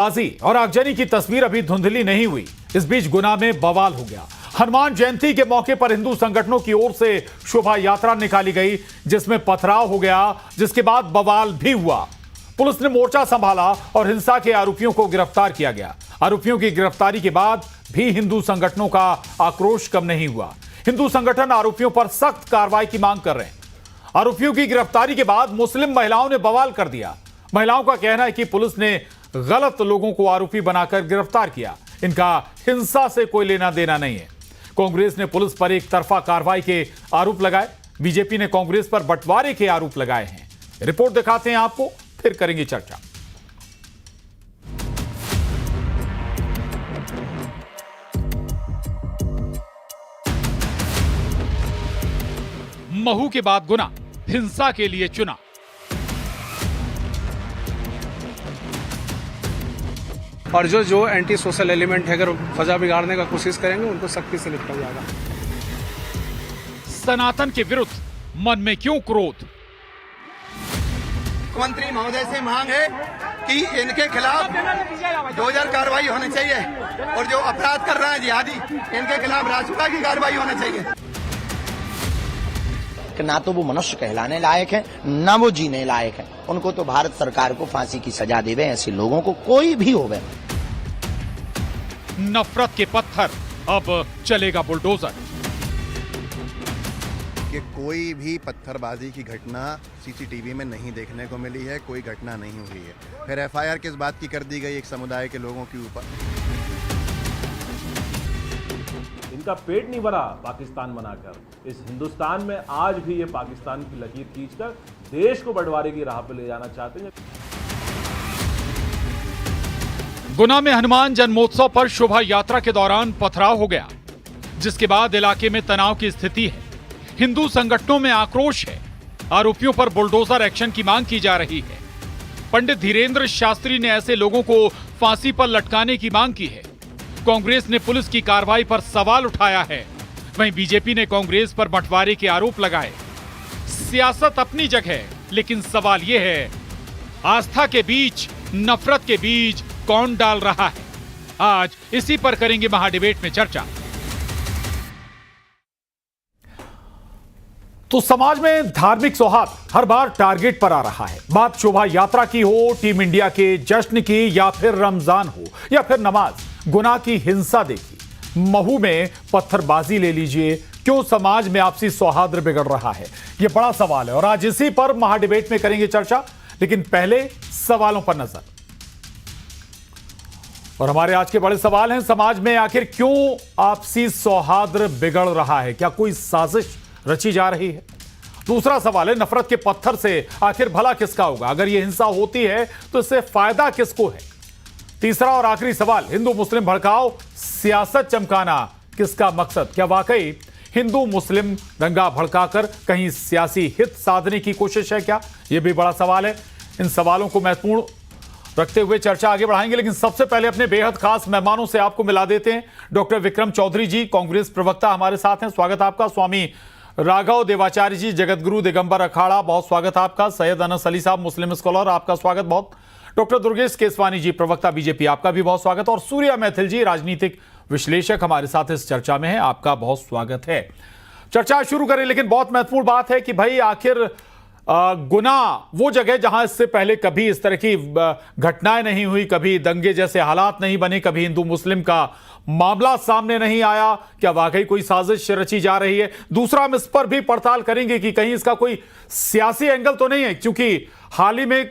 बाजी और आगजनी की तस्वीर अभी धुंधली नहीं हुई। इस बीच गुना में बवाल हो गया। हनुमान जयंती के मौके पर हिंदू संगठनों की ओर से शोभा यात्रा निकाली गई, जिसमें पथराव हो गया, जिसके बाद बवाल भी हुआ। पुलिस ने मोर्चा संभाला और हिंसा के आरोपियों को गिरफ्तार किया गया। आरोपियों की गिरफ्तारी के बाद भी हिंदू संगठनों का आक्रोश कम नहीं हुआ। हिंदू संगठन आरोपियों पर सख्त कार्रवाई की मांग कर रहे हैं। आरोपियों की गिरफ्तारी के बाद मुस्लिम महिलाओं ने बवाल कर दिया। महिलाओं का कहना है कि पुलिस ने गलत लोगों को आरोपी बनाकर गिरफ्तार किया। इनका हिंसा से कोई लेना देना नहीं है। कांग्रेस ने पुलिस पर एक तरफा कार्रवाई के आरोप लगाए। बीजेपी ने कांग्रेस पर बंटवारे के आरोप लगाए हैं। रिपोर्ट दिखाते हैं आपको, फिर करेंगे चर्चा। महू के बाद गुना, हिंसा के लिए चुना। और जो एंटी सोशल एलिमेंट है, अगर फजा बिगाड़ने का कोशिश करेंगे उनको सख्ती से निपटा जाएगा। सनातन के विरुद्ध मन में क्यों क्रोध? मुख्यमंत्री महोदय से मांग है कि इनके खिलाफ 2000 कार्रवाई होनी चाहिए और जो अपराध कर रहे हैं जिहादी, इनके खिलाफ रासुका की कार्रवाई होनी चाहिए। ना तो वो मनुष्य कहलाने लायक है, ना वो जीने लायक है। उनको तो भारत सरकार को फांसी की सजा देवे, ऐसे लोगों को कोई भी होवे। नफरत के पत्थर, अब चलेगा बुलडोजर। कि कोई भी पत्थरबाजी की घटना सीसीटीवी में नहीं देखने को मिली है, कोई घटना नहीं हुई है। फिर एफआईआर किस बात की कर दी गई एक समुदाय के लोगों के ऊपर? इनका पेट नहीं भरा पाकिस्तान बनाकर। इस हिंदुस्तान में आज भी ये पाकिस्तान की लकीर खींचकर देश को बंटवारे की राह पर ले जाना चाहते हैं। गुना में हनुमान जन्मोत्सव पर शोभा यात्रा के दौरान पथराव हो गया, जिसके बाद इलाके में तनाव की स्थिति है। हिंदू संगठनों में आक्रोश है। आरोपियों पर बुलडोजर एक्शन की मांग की जा रही है। पंडित धीरेन्द्र शास्त्री ने ऐसे लोगों को फांसी पर लटकाने की मांग की है। कांग्रेस ने पुलिस की कार्रवाई पर सवाल उठाया है। वहीं बीजेपी ने कांग्रेस पर बंटवारे के आरोप लगाए। सियासत अपनी जगह, लेकिन सवाल यह है, आस्था के बीच नफरत के बीज कौन डाल रहा है? आज इसी पर करेंगे महाडिबेट में चर्चा। तो समाज में धार्मिक सौहार्द हर बार टारगेट पर आ रहा है। बात शोभा यात्रा की हो, टीम इंडिया के जश्न की, या फिर रमजान हो, या फिर नमाज। गुना की हिंसा देखिए, महू में पत्थरबाजी ले लीजिए। क्यों समाज में आपसी सौहार्द बिगड़ रहा है? यह बड़ा सवाल है और आज इसी पर महाडिबेट में करेंगे चर्चा। लेकिन पहले सवालों पर नजर। और हमारे आज के बड़े सवाल हैं, समाज में आखिर क्यों आपसी सौहार्द बिगड़ रहा है? क्या कोई साजिश रची जा रही है? दूसरा सवाल है, नफरत के पत्थर से आखिर भला किसका होगा? अगर यह हिंसा होती है तो इससे फायदा किसको है? तीसरा और आखिरी सवाल, हिंदू मुस्लिम भड़काओ, सियासत चमकाना किसका मकसद? क्या वाकई हिंदू मुस्लिम दंगा भड़काकर कहीं सियासी हित साधने की कोशिश है क्या? यह भी बड़ा सवाल है। इन सवालों को महत्वपूर्ण रखते हुए चर्चा आगे बढ़ाएंगे, लेकिन सबसे पहले अपने बेहद खास मेहमानों से आपको मिला देते हैं। डॉक्टर विक्रम चौधरी जी, कांग्रेस प्रवक्ता, हमारे साथ हैं, स्वागत आपका। स्वामी राघव देवाचार्य जी, जगतगुरु दिगंबर अखाड़ा, बहुत स्वागत आपका। सैयद अनस अली साहब, मुस्लिम स्कॉलर, आपका स्वागत बहुत। डॉक्टर दुर्गेश केसवानी जी, प्रवक्ता बीजेपी, आपका भी बहुत स्वागत। और सूर्या मैथिल जी, राजनीतिक विश्लेषक, हमारे साथ इस चर्चा में है, आपका बहुत स्वागत है। चर्चा शुरू करें, लेकिन बहुत महत्वपूर्ण बात है कि भाई आखिर गुना वो जगह जहां इससे पहले कभी इस तरह की घटनाएं नहीं हुई, कभी दंगे जैसे हालात नहीं बने, कभी हिंदू मुस्लिम का मामला सामने नहीं आया। क्या वाकई कोई साजिश रची जा रही है? दूसरा, हम इस पर भी पड़ताल करेंगे कि कहीं इसका कोई सियासी एंगल तो नहीं है, क्योंकि हाल ही में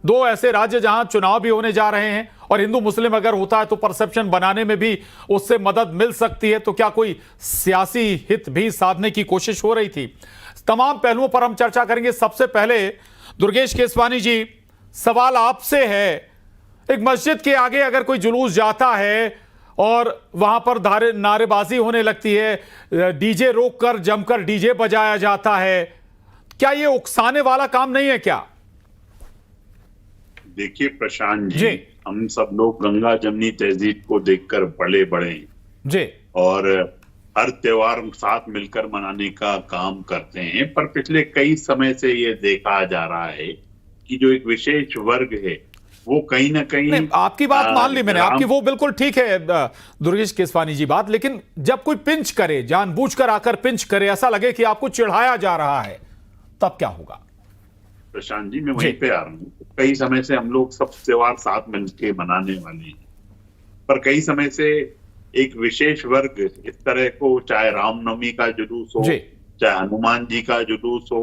दो ऐसे राज्य जहां चुनाव भी होने जा रहे हैं और हिंदू मुस्लिम अगर होता है तो परसेप्शन बनाने में भी उससे मदद मिल सकती है। तो क्या कोई सियासी हित भी साधने की कोशिश हो रही थी? तमाम पहलुओं पर हम चर्चा करेंगे। सबसे पहले दुर्गेश केसवानी जी, सवाल आपसे है, एक मस्जिद के आगे अगर कोई जुलूस जाता है और वहां पर नारेबाजी होने लगती है, डीजे रोककर जमकर डीजे बजाया जाता है, क्या यह उकसाने वाला काम नहीं है क्या? देखिए प्रशांत जी, हम सब लोग गंगा जमनी तहजीब को देखकर पले बड़े जी, और हर त्योहार साथ मिलकर मनाने का काम करते हैं। पर पिछले कई समय से ये देखा जा रहा है कि जो एक विशेष वर्ग है वो कहीं ना कहीं नहीं, आपकी बात मान ली मैंने, आपकी वो बिल्कुल ठीक है दुर्गेश केसवानी जी बात, लेकिन जब कोई पिंच करे, जानबूझकर आकर पिंच करे, ऐसा लगे कि आपको चिढ़ाया जा रहा है, तब क्या होगा? प्रशांत जी, मैं वहीं पे आ रहा हूँ। कई समय से हम लोग सब त्योहार साथ मिलके मनाने वाले हैं, पर कई समय से एक विशेष वर्ग इस तरह को, चाहे रामनवमी का जुलूस हो, चाहे हनुमान जी का जुलूस हो,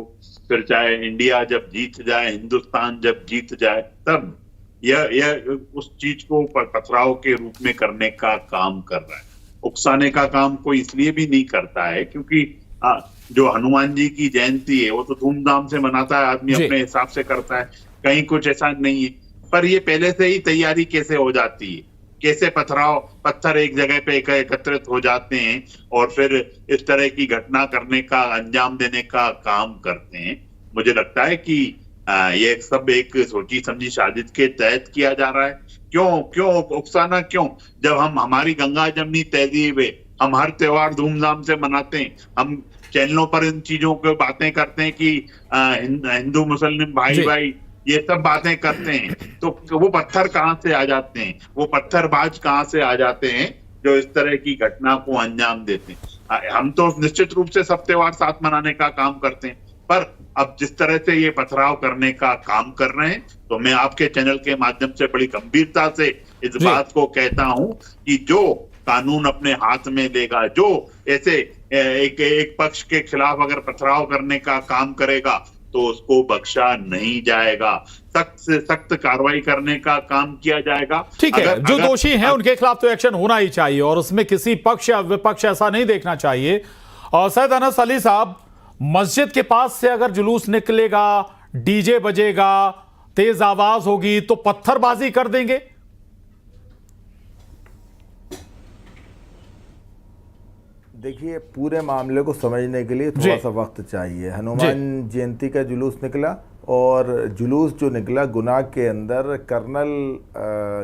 फिर चाहे इंडिया जब जीत जाए, हिंदुस्तान जब जीत जाए, तब यह उस चीज को पथराव के रूप में करने का काम कर रहा है। उकसाने का काम कोई इसलिए भी नहीं करता है क्योंकि जो हनुमान जी की जयंती है वो तो धूमधाम से मनाता है, आदमी अपने हिसाब से करता है, कहीं कुछ ऐसा नहीं है। पर ये पहले से ही तैयारी कैसे हो जाती है, कैसे पत्थर एक जगह पे एकत्रित हो जाते हैं और फिर इस तरह की घटना करने का, अंजाम देने का काम करते हैं। मुझे लगता है कि ये सब एक सोची समझी साजिश के तहत किया जा रहा है। क्यों उकसाना क्यों? जब हमारी गंगा जमनी तहजीब है, हम हर त्योहार धूमधाम से मनाते हैं, हम चैनलों पर इन चीजों की बातें करते हैं कि हिंदू मुस्लिम भाई ये सब बातें करते हैं, तो वो पत्थर कहाँ से आ जाते हैं, वो पत्थरबाज कहाँ से आ जाते हैं जो इस तरह की घटना को अंजाम देते हैं? हम तो निश्चित रूप से सब त्योहार साथ मनाने का काम करते हैं, पर अब जिस तरह से ये पथराव करने का काम कर रहे हैं, तो मैं आपके चैनल के माध्यम से बड़ी गंभीरता से इस बात को कहता हूं कि जो कानून अपने हाथ में लेगा, जो ऐसे एक पक्ष के खिलाफ अगर पथराव करने का काम करेगा, तो उसको बख्शा नहीं जाएगा, सख्त से सख्त कार्रवाई करने का काम किया जाएगा। ठीक है, जो दोषी हैं उनके खिलाफ तो एक्शन होना ही चाहिए और उसमें किसी पक्ष या विपक्ष ऐसा नहीं देखना चाहिए। और सैयद अनस अली साहब, मस्जिद के पास से अगर जुलूस निकलेगा, डीजे बजेगा, तेज आवाज होगी, तो पत्थरबाजी कर देंगे? देखिए, पूरे मामले को समझने के लिए थोड़ा सा वक्त चाहिए। हनुमान जयंती का जुलूस निकला और जुलूस जो निकला गुना के अंदर कर्नल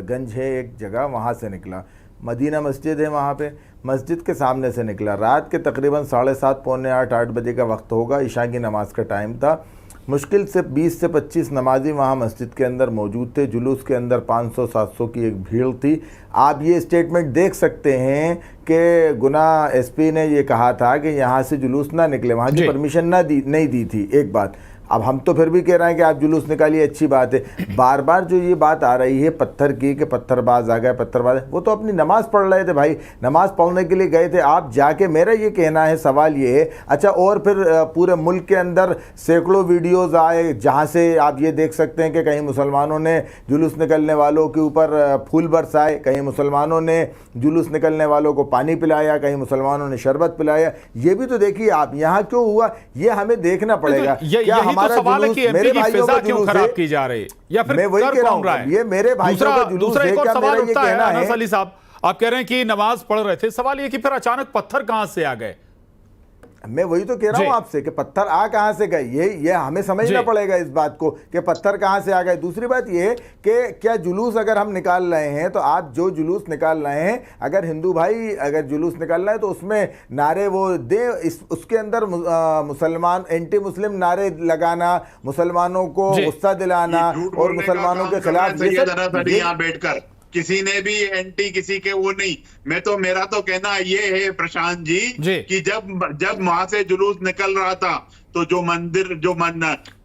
गंज है एक जगह, वहाँ से निकला। मदीना मस्जिद है वहाँ पे, मस्जिद के सामने से निकला। रात के तकरीबन 7:30 पौने 8 बजे का वक्त होगा, इशा की नमाज का टाइम था। मुश्किल से 20 से 25 नमाजी वहाँ मस्जिद के अंदर मौजूद थे। जुलूस के अंदर 500-700 की एक भीड़ थी। आप ये स्टेटमेंट देख सकते हैं कि गुना एसपी ने ये कहा था कि यहाँ से जुलूस ना निकले, वहाँ की परमिशन नहीं दी थी। एक बात। अब हम तो फिर भी कह रहे हैं कि आप जुलूस निकालिए, अच्छी बात है। बार बार जो ये बात आ रही है पत्थर की कि पत्थरबाज आ गए, पत्थरबाज, वो तो अपनी नमाज पढ़ रहे थे भाई, नमाज पढ़ने के लिए गए थे। आप जाके, मेरा ये कहना है, सवाल ये है, अच्छा, और फिर पूरे मुल्क के अंदर सैकड़ों वीडियोस आए जहाँ से आप ये देख सकते हैं कि कहीं मुसलमानों ने जुलूस निकलने वालों के ऊपर फूल बरसाए, कहीं मुसलमानों ने जुलूस निकलने वालों को पानी पिलाया, कहीं मुसलमानों ने शरबत पिलाया। ये भी तो देखिए आप, यहाँ क्यों हुआ ये हमें देखना पड़ेगा। तो सवाल है कि एमपी की फिजा क्यों खराब की जा रही है, या फिर मैं वही कह रहा हूं, ये मेरे भाइयों का जुलूस है। दूसरा एक और सवाल उठता है अनस अली साहब, आप कह रहे हैं कि नमाज पढ़ रहे थे, सवाल ये कि फिर अचानक पत्थर कहां से आ गए? मैं वही तो कह रहा हूं आपसे कि पत्थर आ कहां से गए, ये हमें समझना पड़ेगा इस बात को कि पत्थर कहां से आ गए। दूसरी बात ये कि क्या जुलूस अगर हम निकाल रहे हैं, तो आप जो जुलूस निकाल रहे हैं, अगर हिंदू भाई अगर जुलूस निकाल रहे हैं तो उसमें नारे वो दे, उसके अंदर मुसलमान एंटी मुस्लिम नारे लगाना, मुसलमानों को गुस्सा दिलाना और मुसलमानों के खिलाफ बैठकर किसी ने भी एंटी किसी के वो नहीं। मैं तो, मेरा तो कहना ये है प्रशांत जी कि जब वहां से जुलूस निकल रहा था, तो जो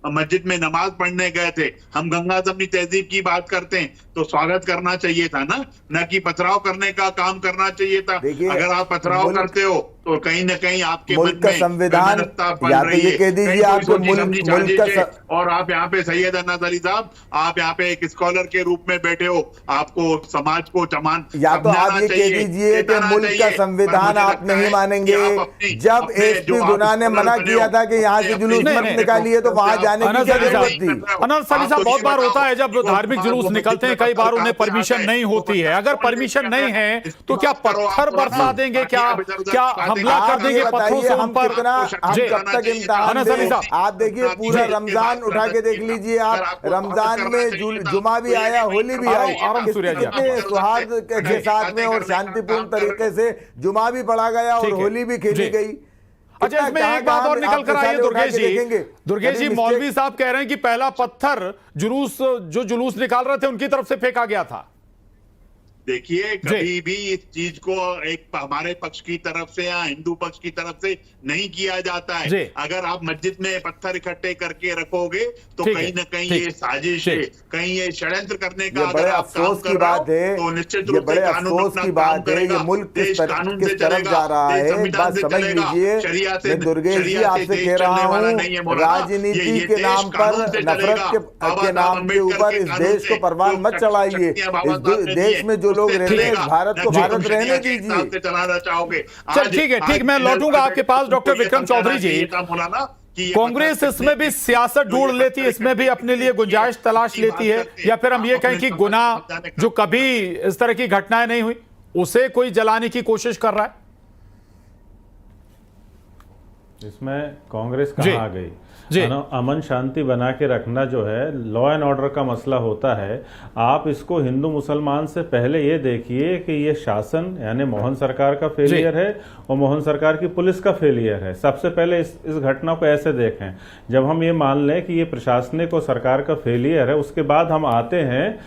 मस्जिद में नमाज पढ़ने गए थे, हम गंगा जमनी तहजीब की बात करते हैं, तो स्वागत करना चाहिए था ना, न कि पथराव करने का काम करना चाहिए था। अगर आप पथराव करते हो तो कहीं न कहीं आपके मन में संविधान, या तो ये कह दीजिए आपको मुल्क का, और आप यहाँ पे सैयद अनस अली साहब, आप यहाँ पे एक स्कॉलर के रूप में बैठे हो, आपको समाज को चमान, या तो आप ये कह दीजिए कि मुल्क का संविधान आप नहीं मानेंगे। जब एसपी गुना ने मना किया था कि यहाँ से जुलूस मत निकालिए, तो वहां जाने की जरूरत थी। अनस अली साहब, बहुत बार होता है जब धार्मिक जुलूस निकलते हैं, कई बार उन्हें परमिशन नहीं होती है। अगर परमिशन नहीं है तो क्या पत्थर बरसा देंगे, क्या हमला कर देंगे पत्थरों से हम पर? कब तक इम्तिहान? आप देखिए, पूरा रमजान उठा के देख लीजिए आप, रमजान में जुमा भी आया, होली भी आई, सौहार्द के साथ में और शांतिपूर्ण तरीके से जुमा भी पढ़ा गया और होली भी खेली गई। अच्छा, इसमें एक बात और निकल कर आई है दुर्गेश जी। दुर्गेश जी, मौलवी साहब कह रहे हैं कि पहला पत्थर जुलूस निकाल रहे थे उनकी तरफ से फेंका गया था। देखिए, कभी भी इस चीज को एक हमारे पक्ष की तरफ से या हिंदू पक्ष की तरफ से नहीं किया जाता है। अगर आप मस्जिद में पत्थर इकट्ठे करके रखोगे तो कहीं न कहीं ये साजिश है, कहीं ये षड्यंत्र करने का अगर आप काम कर रहे हो तो निश्चित रूप से कानून अपना काम करेगा। देश कानून से चलेगा, देश संविधान से चलेगा, शरिया से देश चलने वाला नहीं है मौलाना। राजनीति के नाम पर, नफरत के नाम के ऊपर इस देश को परवान मत चढ़ाइए। इस देश में जो लोग रहते हैं, भारत को भारत रहने दीजिए। चलाना चाहोगे, चल ठीक है, ठीक, मैं लौटूंगा आपके पास डॉक्टर विक्रम चौधरी जी। कांग्रेस इसमें भी सियासत ढूंढ लेती है, इसमें भी अपने लिए गुंजाइश तलाश लेती है, या फिर हम ये कहें कि गुनाह जो कभी इस तरह की घटनाएं नहीं हुई उसे कोई जलाने की कोशिश कर रहा है? इसमें कांग्रेस कहां आ गई? अमन शांति बना के रखना जो है लॉ एंड ऑर्डर का मसला होता है। आप इसको हिंदू मुसलमान से पहले ये देखिए कि ये शासन यानी मोहन सरकार का फेलियर है और मोहन सरकार की पुलिस का फेलियर है। सबसे पहले इस घटना को ऐसे देखें। जब हम ये मान लें कि ये प्रशासनिक और सरकार का फेलियर है, उसके बाद हम आते हैं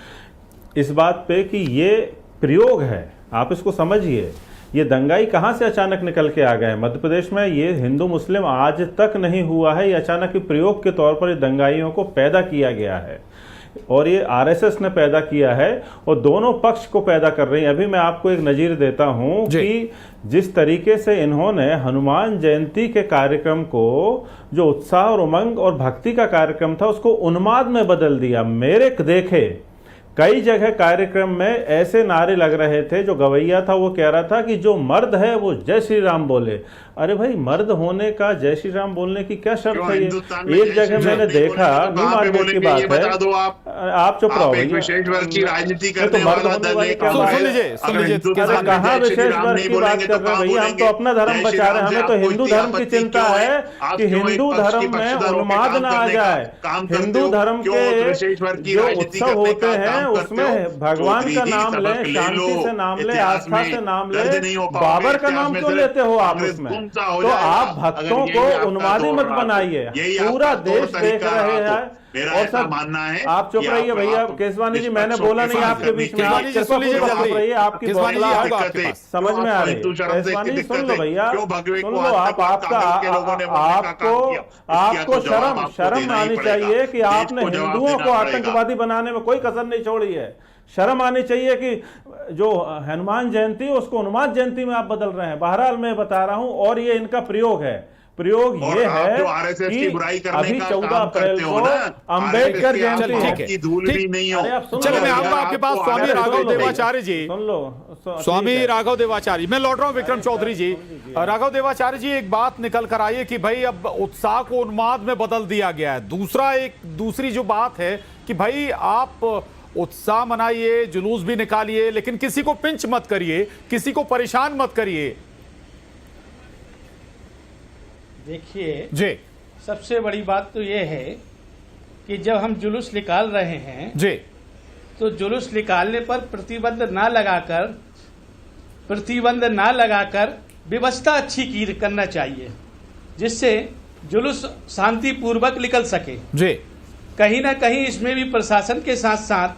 इस बात पे कि ये प्रयोग है। आप इसको समझिए, ये दंगाई कहां से अचानक निकल के आ गए मध्य प्रदेश में? ये हिंदू मुस्लिम आज तक नहीं हुआ है, ये अचानक प्रयोग के तौर पर ये दंगाइयों को पैदा किया गया है और ये आरएसएस ने पैदा किया है और दोनों पक्ष को पैदा कर रही है। अभी मैं आपको एक नजीर देता हूं कि जिस तरीके से इन्होंने हनुमान जयंती के कार्यक्रम को, जो उत्साह और उमंग और भक्ति का कार्यक्रम था, उसको उन्माद में बदल दिया। मेरे देखे कई जगह कार्यक्रम में ऐसे नारे लग रहे थे, जो गवैया था वो कह रहा था कि जो मर्द है वो जय श्री राम बोले। अरे भाई, मर्द होने का जय श्री राम बोलने की क्या शर्त है? ये एक जगह मैंने देखा, न्यू मार्केट की बात है, आप चुप रहो भैया, विशेष वर्ग की राजनीति तो मर्द होने वाली क्या बात है? कहाँ विशेष वर्ग की बात कर रहे हैं भैया? हम तो अपना धर्म बचा रहे हैं, हमें तो हिंदू धर्म की चिंता है कि हिंदू धर्म में उन्माद ना आ जाए। हिंदू धर्म के जो उत्सव होते हैं उसमें भगवान का नाम ले, शांति से नाम ले, आस्था से नाम ले। बाबर का नाम क्यों लेते हो आप उसमें? तो आप भक्तों को उन्मादी मत बनाइए। पूरा देश देख रहे हैं और सब मानना है। आप चुप रहिए भैया। केसवानी जी, मैंने बोला नहीं आपके बीच में, आप चुप रहिए। आपकी समझ में आ रही है। केसवानी सुन लो भैया, सुन लो। आपको शर्म आनी चाहिए कि आपने हिंदुओं को आतंकवादी बनाने में कोई कसर नहीं छोड़ी है। शर्म आनी चाहिए कि जो हनुमान जयंती उसको उन्माद जयंती में आप बदल रहे हैं। बहरहाल मैं बता रहा हूं, और ये इनका प्रयोग है। प्रयोग ये है कि अभी 14 अप्रैल को अम्बेडकर जयंती की धूल भी नहीं हो। चलो, मैं आऊंगा आपके पास स्वामी राघव देवाचार्य जी। सुन लो, स्वामी राघव देवाचार्य, मैं लौट रहा हूं विक्रम चौधरी जी। राघव देवाचार्य जी, एक बात निकल कर आई है कि भाई अब उत्साह को उन्माद में बदल दिया गया है। दूसरी जो बात है कि भाई आप उत्साह मनाइए, जुलूस भी निकालिए, लेकिन किसी को पिंच मत करिए, किसी को परेशान मत करिए। देखिए जी, सबसे बड़ी बात तो ये है कि जब हम जुलूस निकाल रहे हैं जी, तो जुलूस निकालने पर प्रतिबंध ना लगाकर व्यवस्था अच्छी करना चाहिए, जिससे जुलूस शांतिपूर्वक निकल सके। जी, कहीं ना कहीं इसमें भी प्रशासन के साथ साथ,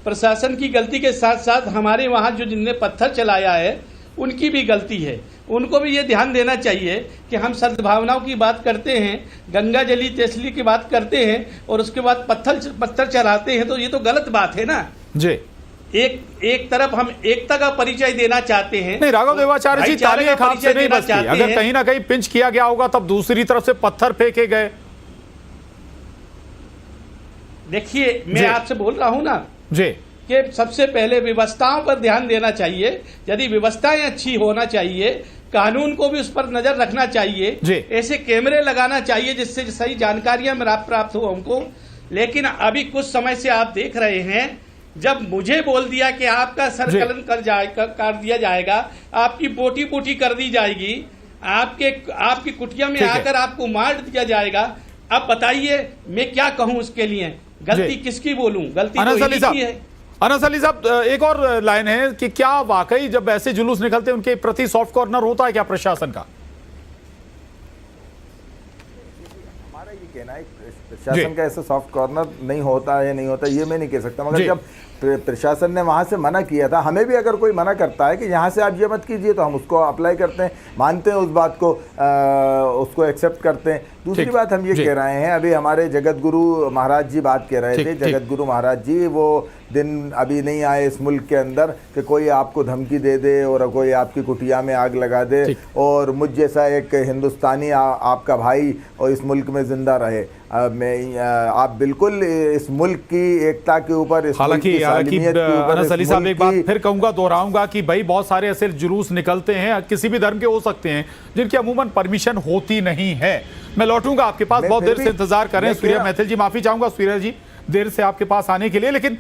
प्रशासन की गलती के साथ साथ हमारे वहाँ जो जिनने पत्थर चलाया है उनकी भी गलती है। उनको भी ये ध्यान देना चाहिए कि हम सद्भावनाओं की बात करते हैं, गंगा जली तेसली की बात करते हैं और उसके बाद पत्थर चलाते हैं, तो ये तो गलत बात है ना जी। एक तरफ हम एकता का परिचय देना चाहते हैं। नहीं, राघव देवाचार्य जी, ताली एक हाथ से नहीं बजती। अगर कहीं ना कहीं पिंच किया गया होगा तब दूसरी तरफ से पत्थर फेंके गए। देखिए, मैं आपसे बोल रहा हूं ना जी कि सबसे पहले व्यवस्थाओं पर ध्यान देना चाहिए। यदि व्यवस्थाएं अच्छी होना चाहिए, कानून को भी उस पर नजर रखना चाहिए, ऐसे कैमरे लगाना चाहिए जिससे सही जानकारियां प्राप्त हो हमको। लेकिन अभी कुछ समय से आप देख रहे हैं, जब मुझे बोल दिया कि आपका सरकलन कर दिया जाएगा, आपकी बोटी बोटी कर दी जाएगी, आपकी कुटिया में आकर आपको मार दिया जाएगा। अब बताइए मैं क्या कहूं उसके लिए? गलती किसकी बोलूं? गलती तो इनकी है। अनस अली साहब, एक और लाइन है कि क्या वाकई जब ऐसे जुलूस निकलते हैं उनके प्रति सॉफ्ट कॉर्नर होता है क्या प्रशासन का? प्रशासन का ऐसा सॉफ्ट कॉर्नर नहीं होता है, नहीं होता ये मैं नहीं कह सकता, मगर जब प्रशासन ने वहाँ से मना किया था, हमें भी अगर कोई मना करता है कि यहाँ से आप ये मत कीजिए तो हम उसको अप्लाई करते हैं, मानते हैं उस बात को, उसको एक्सेप्ट करते हैं। दूसरी बात हम ये कह रहे हैं, अभी हमारे जगत गुरु महाराज जी बात कह रहे थे, जगत गुरु महाराज जी वो दिन अभी नहीं आए इस मुल्क के अंदर कि कोई आपको धमकी दे दे और कोई आपकी कुटिया में आग लगा दे और मुझ जैसा एक हिंदुस्तानी आपका भाई और इस मुल्क में जिंदा रहे। आप बिल्कुल इस मुल्क की एकता के ऊपर, हालांकि अनस अली साहब एक बात फिर कहूंगा, दोहराऊंगा कि भाई बहुत सारे ऐसे जुलूस निकलते हैं, किसी भी धर्म के हो सकते हैं, जिनकी अमूमन परमिशन होती नहीं है। मैं लौटूंगा आपके पास, बहुत देर से इंतजार कर रहे हैं सूर्या मैथिल जी, माफी चाहूंगा सूर्या जी देर से आपके पास आने के लिए, लेकिन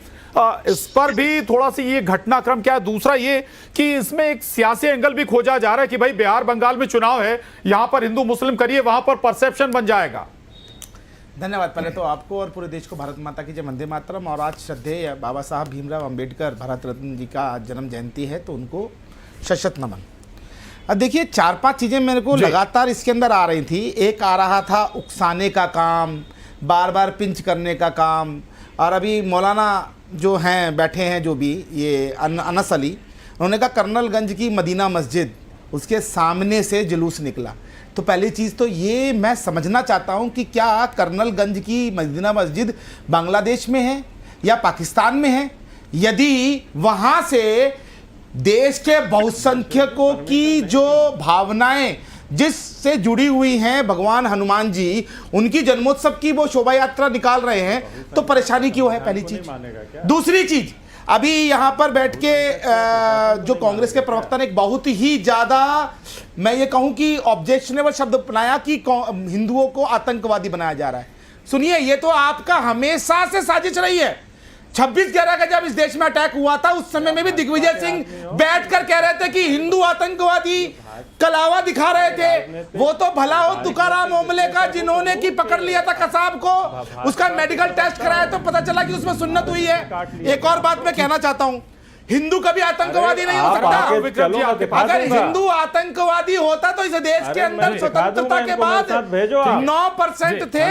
इस पर भी थोड़ा सी ये घटनाक्रम क्या है। दूसरा ये कि इसमें एक सियासी एंगल भी खोजा जा रहा है कि भाई बिहार बंगाल में चुनाव है, यहां पर हिंदू मुस्लिम करिए, वहां पर परसेप्शन बन जाएगा। धन्यवाद पहले तो आपको और पूरे देश को भारत माता की जय, वंदे मातरम। और आज श्रद्धेय बाबा साहब भीमराव अंबेडकर भारत रत्न जी का जन्म जयंती है, तो उनको शत नमन। अब देखिए 4-5 चीज़ें मेरे को लगातार इसके अंदर आ रही थी। एक आ रहा था उकसाने का काम, बार बार पिंच करने का काम, और अभी मौलाना जो हैं बैठे हैं जो भी ये अनस अली, उन्होंने कहा कर्नलगंज की मदीना मस्जिद, उसके सामने से जुलूस निकला। तो पहली चीज़ तो ये मैं समझना चाहता हूँ कि क्या कर्नलगंज की मदीना मस्जिद बांग्लादेश में है या पाकिस्तान में है? यदि वहाँ से देश के बहुसंख्यकों की जो भावनाएं जिससे जुड़ी हुई हैं, भगवान हनुमान जी उनकी जन्मोत्सव की वो शोभा यात्रा निकाल रहे हैं, तो परेशानी क्यों है? पहली चीज। दूसरी चीज, अभी यहां पर बैठ के जो कांग्रेस के प्रवक्ता ने एक बहुत ही ज्यादा, मैं ये कहूं कि ऑब्जेक्शनेबल शब्द अपनाया कि हिंदुओं को आतंकवादी बनाया जा रहा है। सुनिए, ये तो आपका हमेशा से साजिश रही है। 26/11 का जब इस देश में अटैक हुआ था, उस समय में भी दिग्विजय सिंह बैठकर कह रहे थे कि हिंदू आतंकवादी कलावा दिखा रहे थे। वो तो भला हो तुकाराम ओमले का, जिन्होंने की पकड़ लिया था कसाब को, उसका मेडिकल टेस्ट कराया तो पता चला कि उसमें सुन्नत हुई है। एक और बात मैं कहना चाहता हूं, हिंदू कभी आतंकवादी नहीं हो सकता। अगर हिंदू आतंकवादी होता तो इस देश के अंदर स्वतंत्रता के बाद 9% थे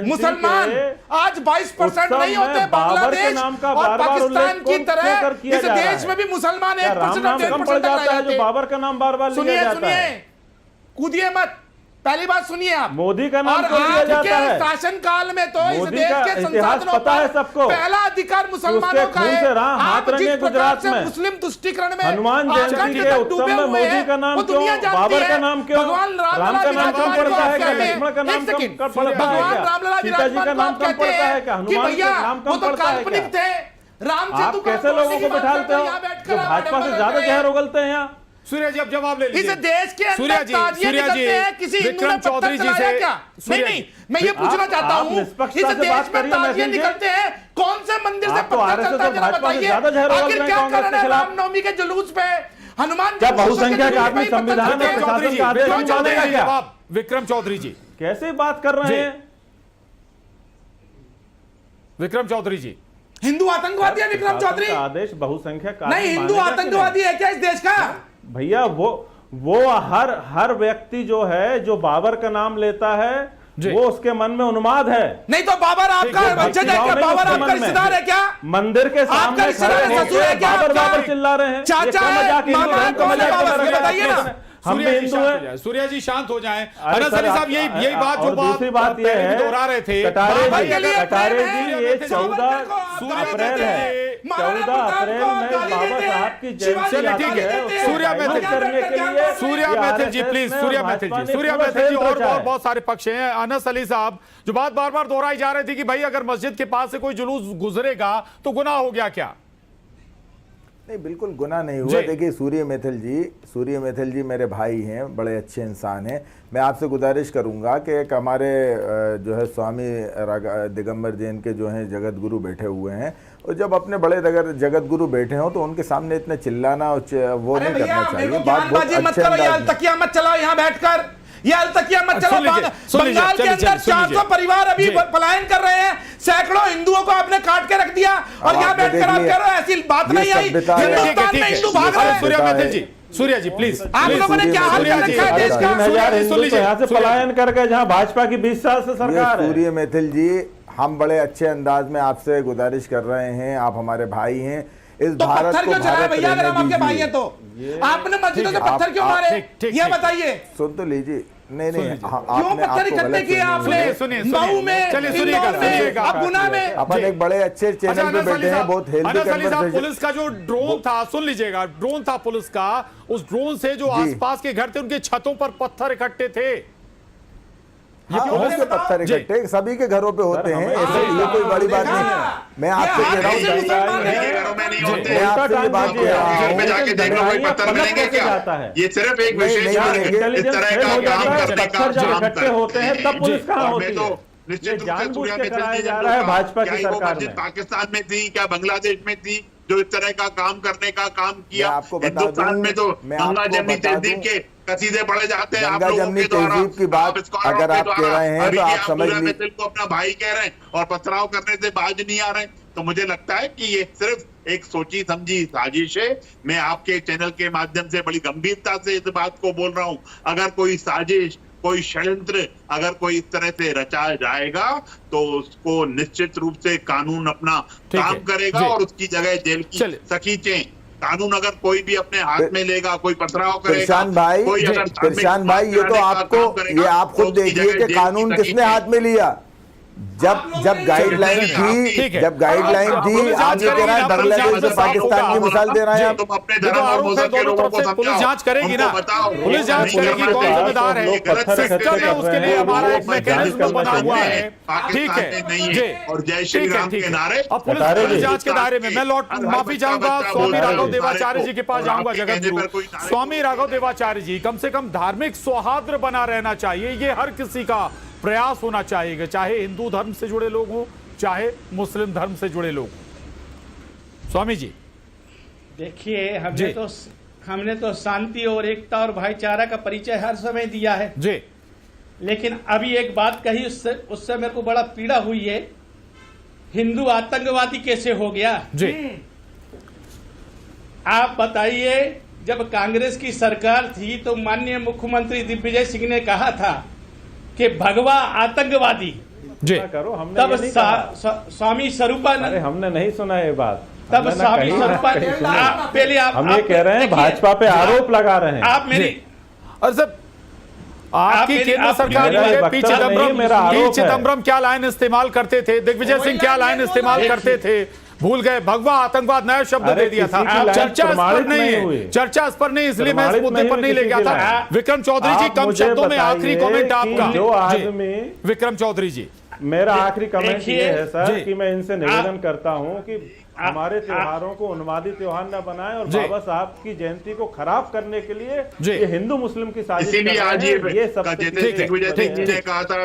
मुसलमान, आज 22% नहीं होते। बांग्लादेश और पाकिस्तान की तरह इस देश में भी मुसलमान 1% बाबर का नाम बार बार सुनिए कूदिए मत, पहली बात सुनिए आप, मोदी का नाम क्यों लिया जाता है? शासन काल में तो इस देश के संसाधनों पता है सबको, पहला अधिकार मुसलमानों का है। हाथ रंगे गुजरात में मुस्लिम तुष्टिकरण में हनुमान जयंती के उत्सव में मोदी का नाम क्यों, बाबर का नाम क्यों, राम का नाम कम पड़ता है क्या, लक्ष्मण का नाम कम पड़ता है क्या, सीता जी का नाम कम पड़ता है क्या, हनुमान का नाम कम पड़ता है क्या? आप कैसे लोगों को बिठाते हो जो भाजपा से ज्यादा जहर उगलते हैं? यहाँ सूर्या जी अब जवाब ले लीजिए। इस देश के अंदर ताजिए निकलते हैं, किसी हिंदू ने पत्थर चलाया क्या? नहीं, मैं ये पूछना चाहता हूँ, इस देश में ताजिए निकलते हैं, कौन से मंदिर से पत्थर चलता है जरा बताइए। आखिर क्या कारण है रामनवमी के जुलूस पे हनुमान क्या बहुसंख्यक आदमी संविधान और प्रशासन का आदेश मानेगा क्या? विक्रम चौधरी जी कैसे बात कर रहे हैं? विक्रम चौधरी जी, हिंदू आतंकवादी है विक्रम चौधरी? आदेश बहुसंख्यक नहीं, हिंदू आतंकवादी है क्या इस देश का? भैया वो हर व्यक्ति जो है जो बाबर का नाम लेता है वो उसके मन में उन्माद है। नहीं तो बाबर आपका वंशज है क्या? बाबर आपका रिश्तेदार है क्या? मंदिर के सामने बाबर चिल्ला रहे हैं। चाचा बताइए ना, हम भी हिंदू हैं। सूर्या जी शांत हो जाएं। अनस अली साहब यही बात जो दूसरी बात ये है, दोहरा रहे थे कटारे जी, ये 14 अप्रैल है, 14 अप्रैल में बाबा साहब की जयंती है। सूर्या मैथिल करने के लिए सूर्या मैथिल जी प्लीज, सूर्या मैथिल जी और बहुत सारे पक्ष हैं। अनस अली साहब जो बात बार बार दोहराई जा रही थी कि भाई अगर मस्जिद के पास से कोई जुलूस गुजरेगा तो गुनाह हो गया क्या? नहीं, बिल्कुल गुनाह नहीं हुआ। देखिए सूर्य मैथिल जी मेरे भाई हैं, बड़े अच्छे इंसान हैं। मैं आपसे गुजारिश करूंगा कि एक हमारे जो है स्वामी दिगंबर जैन के जो हैं जगत गुरु बैठे हुए हैं, और जब अपने बड़े जगत गुरु बैठे हो तो उनके सामने इतने चिल्लाना वो नहीं करना चाहिए। बात बहुत अच्छे तकिया मत चलाओ यहाँ बैठकर, ये अलतकिया मत चलो। बंगाल के अंदर 400 परिवार अभी पलायन कर रहे हैं, सैकड़ों हिंदुओं को आपने काट के रख दिया और यहाँ बैठकर आप कह रहे हो ऐसी बात नहीं आई। हिंदुस्तान में हिंदू भाग रहे हैं। सूर्या जी प्लीज, आप लोगों ने क्या हाल कर रखा है देश का? 3,000 हिंदू तो यहाँ से पलायन कर गए जहाँ भाजपा की 20 साल से सरकार है। सूर्य मैथिल जी, हम बड़े अच्छे अंदाज में आपसे गुजारिश कर रहे हैं, आप हमारे भाई हैं, इस तो भारत पत्थर को क्यों चलाए भैया? अगर हम आपके भाई दीजिए। हैं तो आपने मस्जिदों से पत्थर क्यों मारे, ये बताइए। सुन तो लीजिए। नहीं क्यों पत्थर इकट्ठे किए आपने? मऊ में, अब गुना में। अपन एक बड़े अच्छे चैनल पे बैठे हैं, बहुत हेल्दी कन्वर्सेशन। पुलिस का जो ड्रोन था, सुन लीजिएगा, ड्रोन था पुलिस का, उस ड्रोन से जो आसपास के घर थे उनके छतों पर पत्थर इकट्ठे थे। ये पत्थर इकट्ठे सभी के घरों पे होते हैं, ऐसे ये कोई बड़ी बात नहीं। मैं आपसे कह रहा हूँ, ये सिर्फ एक विशेष इस तरह का काम करने का इकट्ठे होते हैं तब पुलिस कहाँ होती है? निश्चित रूप से जानबूझ के कराया जा रहा है भाजपा की सरकार में। पाकिस्तान में थी क्या, बांग्लादेश में थी, जो इस तरह का काम करने का काम किया? हिंदुस्तान में तो गंगा जमनी तहजीब के कसीदे पढ़े जाते हैं आप लोगों के द्वारा। की बात अगर आप कह रहे हैं तो आप समझ लीजिए को अपना भाई कह रहे हैं और पथराव करने से बाज नहीं आ रहे। तो मुझे लगता है कि ये सिर्फ एक सोची समझी साजिश है। मैं आपके चैनल के माध्यम से बड़ी गंभीरता से इस बात को बोल रहा हूं, अगर कोई साजिश, कोई षड्यंत्र अगर कोई इस तरह से रचाया जाएगा तो उसको निश्चित रूप से कानून अपना काम करेगा और उसकी जगह जेल की सकीचें। कानून अगर कोई भी अपने हाथ में लेगा, कोई पथराव करेगा, प्रशांत भाई, ये तो आपको, ये आप खुद देखिए कि कानून किसने हाथ में लिया। जब गाइडलाइन थी, जब गाइडलाइन थी, आज ये कह रहा है बांग्लादेश से पाकिस्तान की मिसाल दे रहा है। आप अपने धर्म और मजहब के लोगों को समझाओ, पुलिस जांच करेगी ना, पुलिस जांच करेगी, कौन जिम्मेदार है, सिस्टम है, उसके लिए हमारा एक मैकेनिज्म बना हुआ है। ठीक है, और जय श्री राम के नारे। अब पुलिस जांच के दायरे में मैं माफी चाहूंगा, स्वामी राघव देवाचार्य जी के पास जाऊंगा। जगत गुरु स्वामी राघव देवाचार्य जी, कम से कम धार्मिक सौहार्द बना रहना चाहिए, ये हर किसी का प्रयास होना चाहिए, चाहे हिंदू धर्म से जुड़े लोग हों, चाहे मुस्लिम धर्म से जुड़े लोग। स्वामी जी देखिए, हमने तो शांति और एकता और भाईचारा का परिचय हर समय दिया है जी, लेकिन अभी एक बात कही, उससे मेरे को बड़ा पीड़ा हुई है। हिंदू आतंकवादी कैसे हो गया जी? आप बताइए, जब कांग्रेस की सरकार थी तो माननीय मुख्यमंत्री दिग्विजय सिंह ने कहा था कि भगवा आतंकवादी जी करो। हमने तब स्वामी स्वरूपा, अरे हमने नहीं सुना ये बात। तब स्वामी स्वरूपा पहले हम ये कह रहे हैं भाजपा पे आरोप लगा रहे हैं आप मेरी। और सब आपकी केंद्र सरकार पी चिदम्बरम क्या लाइन इस्तेमाल करते थे, दिग्विजय सिंह क्या लाइन इस्तेमाल करते थे, भूल गए। भगवा आतंकवाद नया शब्द दे दिया था। चर्चा इस पर नहीं है, चर्चा इस पर नहीं, इसलिए मैं इस मुद्दे पर नहीं ले गया था। विक्रम चौधरी जी, कम शब्दों में आखिरी कमेंट आपका। जो आदमी, विक्रम चौधरी जी, मेरा आखिरी कमेंट ये है सर कि मैं इनसे निवेदन करता हूं कि हमारे त्योहारों को उन्मादी त्योहार न बनाएं और बाबा साहब की जयंती को खराब करने के लिए ये हिंदू मुस्लिम की साजिश कर रहे हैं। ये सब दिग्विजय सिंह ने कहा था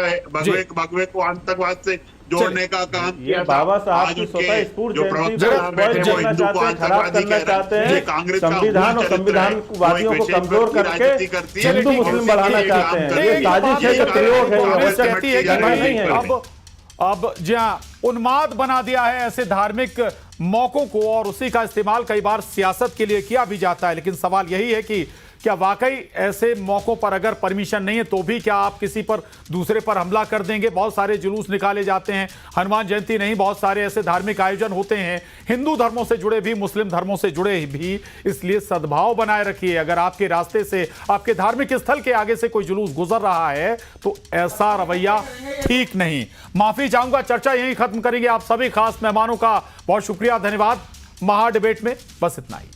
भगवे को आतंकवाद से जोड़ने का काम किया। बाबा साहब की स्वतः स्फूर्त जयंती को खराब करना चाहते हैं, संविधान और संविधानवादियों को कमजोर करके हिंदू मुस्लिम बढ़ाना चाहते हैं। ये साजिश है, ये प्रयोग है। अब जहां उन्माद बना दिया है ऐसे धार्मिक मौकों को, और उसी का इस्तेमाल कई बार सियासत के लिए किया भी जाता है। लेकिन सवाल यही है कि क्या वाकई ऐसे मौकों पर अगर परमिशन नहीं है तो भी क्या आप किसी पर दूसरे पर हमला कर देंगे? बहुत सारे जुलूस निकाले जाते हैं, हनुमान जयंती नहीं, बहुत सारे ऐसे धार्मिक आयोजन होते हैं, हिंदू धर्मों से जुड़े भी, मुस्लिम धर्मों से जुड़े भी। इसलिए सद्भाव बनाए रखिए। अगर आपके रास्ते से, आपके धार्मिक स्थल के आगे से कोई जुलूस गुजर रहा है तो ऐसा रवैया ठीक नहीं। माफी चाहूंगा, चर्चा यहीं खत्म करेंगे। आप सभी खास मेहमानों का बहुत शुक्रिया, धन्यवाद। महा डिबेट में बस इतना ही।